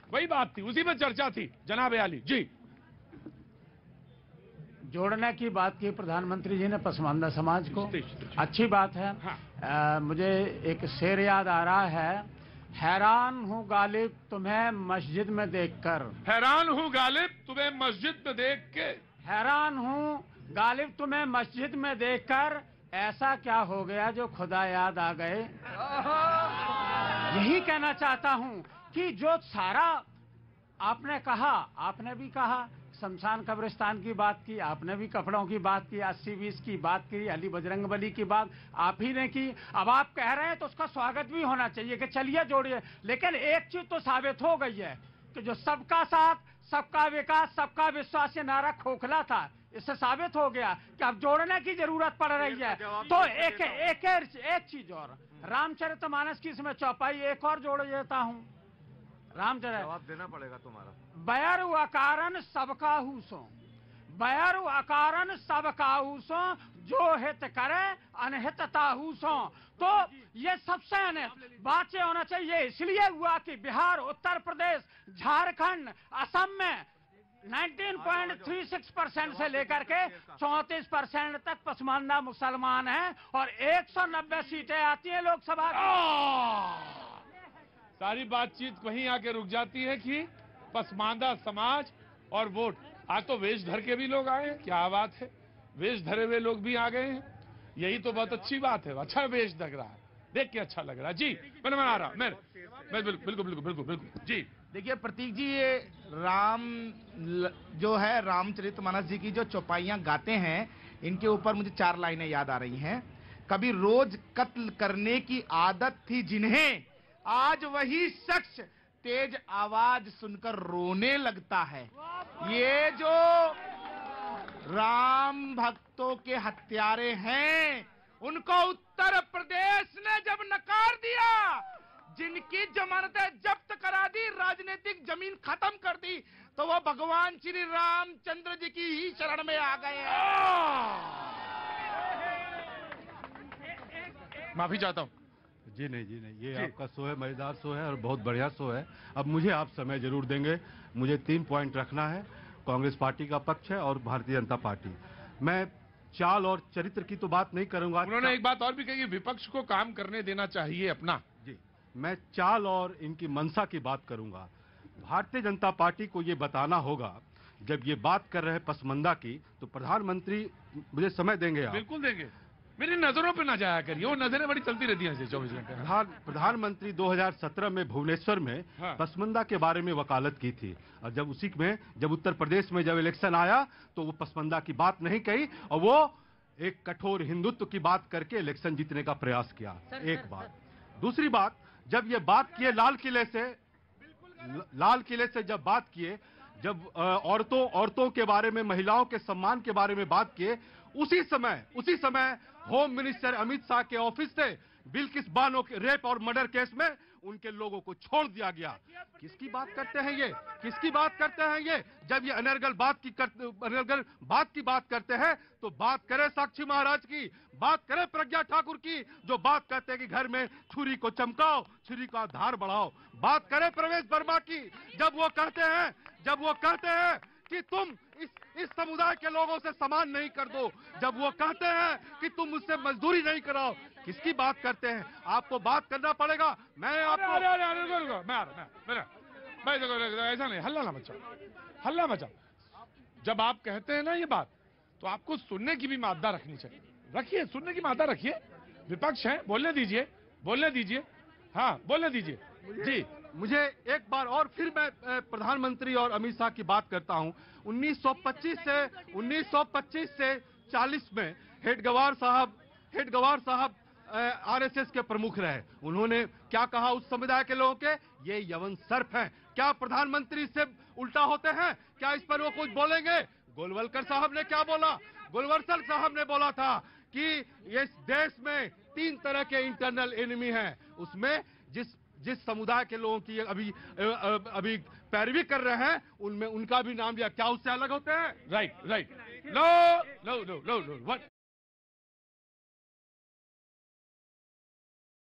वही बात थी, उसी पर चर्चा थी। जनाब आली जी। जोड़ने की बात की प्रधानमंत्री जी ने पसमानदा समाज को, अच्छी बात है। हाँ। मुझे एक शेर याद आ रहा है, हैरान हूँ गालिब तुम्हें मस्जिद में देखकर। हैरान हूँ गालिब तुम्हें मस्जिद में देख के। हैरान हूँ गालिब तुम्हें मस्जिद में देखकर, ऐसा क्या हो गया जो खुदा याद आ गए। यही कहना चाहता हूँ कि जो सारा आपने कहा, आपने भी कहा शमशान कब्रिस्तान की बात की, आपने भी कपड़ों की बात की, 80-20 की बात की, अली बजरंगबली की बात आप ही ने की। अब आप कह रहे हैं तो उसका स्वागत भी होना चाहिए कि चलिए जोड़िए। लेकिन एक चीज तो साबित हो गई है कि जो सबका साथ, सबका विकास, सबका विश्वास ये नारा खोखला था, इससे साबित हो गया कि अब जोड़ने की जरूरत पड़ रही है। तो एक चीज और, रामचरितमानस की इसमें चौपाई एक और जोड़ देता हूँ। रामचरित जवाब देना पड़ेगा तुम्हारा। बैरु अकारन सबका हूसो, बैरु अकारन सबका हूसो, जो हित करे अनहित ताहूसो। तो ये सबसे बात से होना चाहिए। इसलिए हुआ कि बिहार, उत्तर प्रदेश, झारखंड, असम में 19.36% से लेकर के 34% तक पसमानदा मुसलमान हैं और 190 सीटें आती हैं लोकसभा की। सारी बातचीत वहीं आके रुक जाती है कि पसमानदा समाज और वोट। आज तो वेश धर के भी लोग आए हैं, क्या बात है, वेश धरे हुए लोग भी आ गए हैं, यही तो बहुत अच्छी बात है। अच्छा वेश लग रहा है, देख के अच्छा लग रहा है जी। मैं आ रहा मैं बिल्कुल बिल्कुल बिल्कुल बिल्कुल जी। देखिए प्रतीक जी, ये राम जो है, रामचरितमानस जी की जो चौपाइयां गाते हैं, इनके ऊपर मुझे 4 लाइनें याद आ रही हैं। कभी रोज कत्ल करने की आदत थी जिन्हें, आज वही शख्स तेज आवाज सुनकर रोने लगता है। ये जो राम भक्तों के हत्यारे हैं, उनको उत्तर प्रदेश ने जब नकार दिया, जिनकी जमानतें जब्त करा दी, राजनीतिक जमीन खत्म कर दी, तो वो भगवान श्री रामचंद्र जी की ही शरण में आ गए हैं। माफी चाहता हूँ। जी नहीं, ये आपका शो है, मजेदार शो है और बहुत बढ़िया शो है। अब मुझे आप समय जरूर देंगे। मुझे 3 पॉइंट रखना है, कांग्रेस पार्टी का पक्ष है और भारतीय जनता पार्टी। मैं चाल और चरित्र की तो बात नहीं करूंगा। उन्होंने एक बात और भी कही, विपक्ष को काम करने देना चाहिए अपना। जी, मैं चाल और इनकी मंशा की बात करूंगा। भारतीय जनता पार्टी को ये बताना होगा, जब ये बात कर रहे हैं पसमानदा की, तो प्रधानमंत्री मुझे समय देंगे आप? बिल्कुल देंगे। मेरी नजरों पे ना जाया करिए, वो नजरें बड़ी चलती रहती हैं 24 घंटे। प्रधानमंत्री 2017 में भुवनेश्वर में पसमानदा के बारे में वकालत की थी, और जब उसी में जब उत्तर प्रदेश में जब इलेक्शन आया तो वो पसमानदा की बात नहीं कही और वो एक कठोर हिंदुत्व की बात करके इलेक्शन जीतने का प्रयास किया। एक बात। दूसरी बात, जब ये बात किए लाल किले से जब बात किए, जब औरतों के बारे में, महिलाओं के सम्मान के बारे में बात किए, उसी समय होम मिनिस्टर अमित शाह के ऑफिस से बिल्किस बानो के रेप और मर्डर केस में उनके लोगों को छोड़ दिया गया। किसकी बात करते हैं ये? किसकी बात करते हैं ये? जब ये अनर्गल बात की बात करते हैं तो बात करें साक्षी महाराज की, बात करें प्रज्ञा ठाकुर की, जो बात कहते हैं कि घर में छुरी को चमकाओ, छुरी का धार बढ़ाओ। बात करें प्रवेश वर्मा की, जब वो कहते हैं कि तुम इस समुदाय के लोगों से समान नहीं कर दो, जब वो कहते हैं कि तुम मुझसे मजदूरी नहीं कराओ। किसकी बात करते हैं? आपको बात करना पड़ेगा। मैं आपको ऐसा नहीं, हल्ला मचा। जब आप कहते हैं ना ये बात, तो आपको सुनने की भी मादा रखनी चाहिए। रखिए, सुनने की मादा रखिए। विपक्ष है, बोलने दीजिए। हाँ, बोलने दीजिए जी। मुझे एक बार और फिर मैं प्रधानमंत्री और अमित शाह की बात करता हूं। 1925 से 40 में हेडगवार साहब आरएसएस के प्रमुख रहे। उन्होंने क्या कहा उस समुदाय के लोगों के? ये यवन सर्प हैं। क्या प्रधानमंत्री से उल्टा होते हैं? क्या इस पर वो कुछ बोलेंगे? गोलवलकर साहब ने क्या बोला? गोलवलकर साहब ने बोला था कि इस देश में 3 तरह के इंटरनल एनिमी हैं। उसमें जिस समुदाय के लोगों की अभी पैरवी कर रहे हैं, उनमें उनका भी नाम लिया। क्या उससे अलग होते हैं? राइट। लो